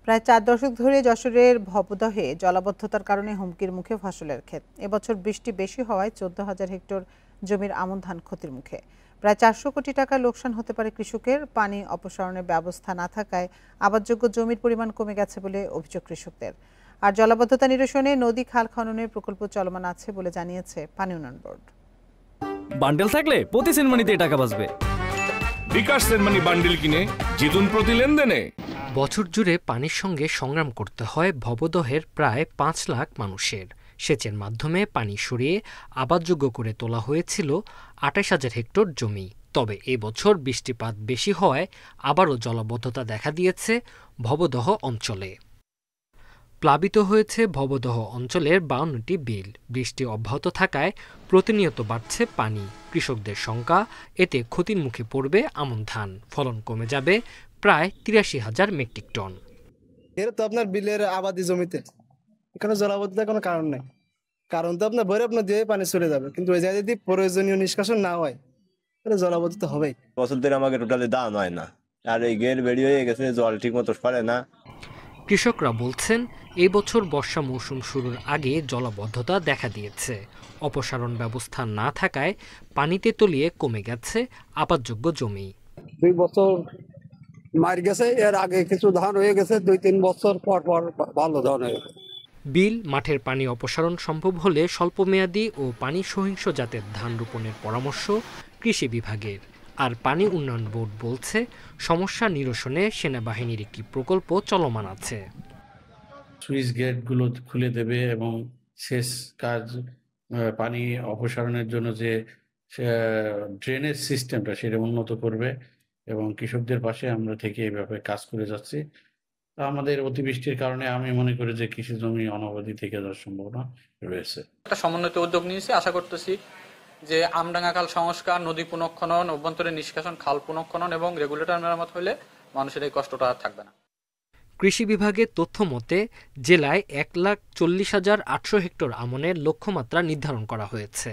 প্রায় 4 দশক ধরে যশোরের ভবদহে জলাবদ্ধতার কারণে হুমকির মুখে ফসলের ক্ষেত। এবছর বৃষ্টি বেশি হওয়ায় 14,000 হেক্টর জমির আমন ধান ক্ষতির মুখে। প্রায় 400 কোটি টাকা লোকসান হতে পারে কৃষকের। পানি অপসারণের ব্যবস্থা না থাকায় আবাদযোগ্য জমির পরিমাণ কমে গেছে বলে অভিযোগ কৃষকদের। আর জলাবদ্ধতা নিরসনে নদী খাল খননের প্রকল্প চলমান আছে বলে জানিয়েছে পানি উন্নয়ন বোর্ড। বান্ডেল থাকলে প্রতি সেনমানিতে টাকা বাঁচবে। বিকাশ সেনমানি বান্ডেল কিনে জিতুন প্রতি লেনদেনে। বছর জুড়ে পানির সঙ্গে সংগ্রাম করতে হয় ভবদহের প্রায় 5 লাখ মানুষের। সেচের মাধ্যমে পানি সরিয়ে আবাদযোগ্য করে তোলা হয়েছিল 28,000 হেক্টর জমি। তবে এবছর বৃষ্টিপাত বেশি হওয়ায় আবারও জলাবদ্ধতা দেখা দিয়েছে ভবদহ অঞ্চলে। প্লাবিত হয়েছে ভবদহ অঞ্চলের 52টি বিল। বৃষ্টি অব্যাহত থাকায় প্রতিনিয়ত বাড়ছে পানি। কৃষকদের শঙ্কা, এতে ক্ষতির মুখে পড়বে আমন ধান। ফলন কমে যাবে প্রায় 83,000 মেট্রিক টন। এর তো আপনার বিলের আবাদি জমিতে এখানে জলাবদ্ধতার কোনো কারণ নাই। কারণ তো আপনার ভরে আপনার দিয়ে পানি চলে যাবে, কিন্তু ওই জায়গায় যদি প্রয়োজনীয় নিষ্কাশন না হয় তাহলে জলাবদ্ধতা হবেই। বছর ধরে আমাকে টোটালি দান হয় না, আর এই গের বেরিয়ে হয়ে গেছে, জল ঠিক মতো পড়ে না। কৃষকরা বলছেন, এই বছর বর্ষা মৌসুম শুরুর আগে জলাবদ্ধতা দেখা দিয়েছে। অপসারণ ব্যবস্থা না থাকায় পানিতে তলিয়ে কমে গেছে আবাদযোগ্য জমি। 2 বছর মার গেছে, এর আগে কিছু ধান হয়ে গেছে, 2-3 বছর পর পর ভালো ধান হয়ে গেছে। বিল মাঠের পানি অপসারণ সম্ভব হলে স্বল্পমেয়াদী ও পানি সহিংস জাতের ধান রোপণের পরামর্শ কৃষি বিভাগের। আর পানি উন্নয়ন বোর্ড বলছে, সমস্যা নিরসনে সেনাবাহিনীর একটি প্রকল্প চলমান আছে। সুইচ গেটগুলো খুলে দেবে এবং শেষ কাজ পানি অপসারণের জন্য যে ড্রেনেজ সিস্টেমটা সেটা উন্নত করবে এবং কৃষকদের পাশে আমরা থেকে এই ব্যাপারে কাজ করে যাচ্ছি। আমাদের অতিবৃষ্টির কারণে আমি মনে করি যে কৃষি জমি অনাবাদি থেকে যাওয়ার সম্ভাবনা রয়েছে। একটা সমন্বিত উদ্যোগ নিয়েছি, আশা করতেছি যে আমডাঙ্গা খাল সংস্কার, নদী পুনঃখনন, অভ্যন্তরীণ নিষ্কাশন, খাল পুনঃখনন এবং রেগুলেটর মেরামত হলে মানুষের এই কষ্টটা আর থাকবে না। কৃষি বিভাগের তথ্য মতে জেলায় 1,40,800 হেক্টর আমনের লক্ষ্যমাত্রা নির্ধারণ করা হয়েছে।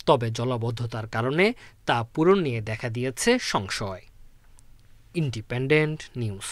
তবে জলাবদ্ধতার কারণে তা পূরণ নিয়ে দেখা দিয়েছে সংশয়। Independent news.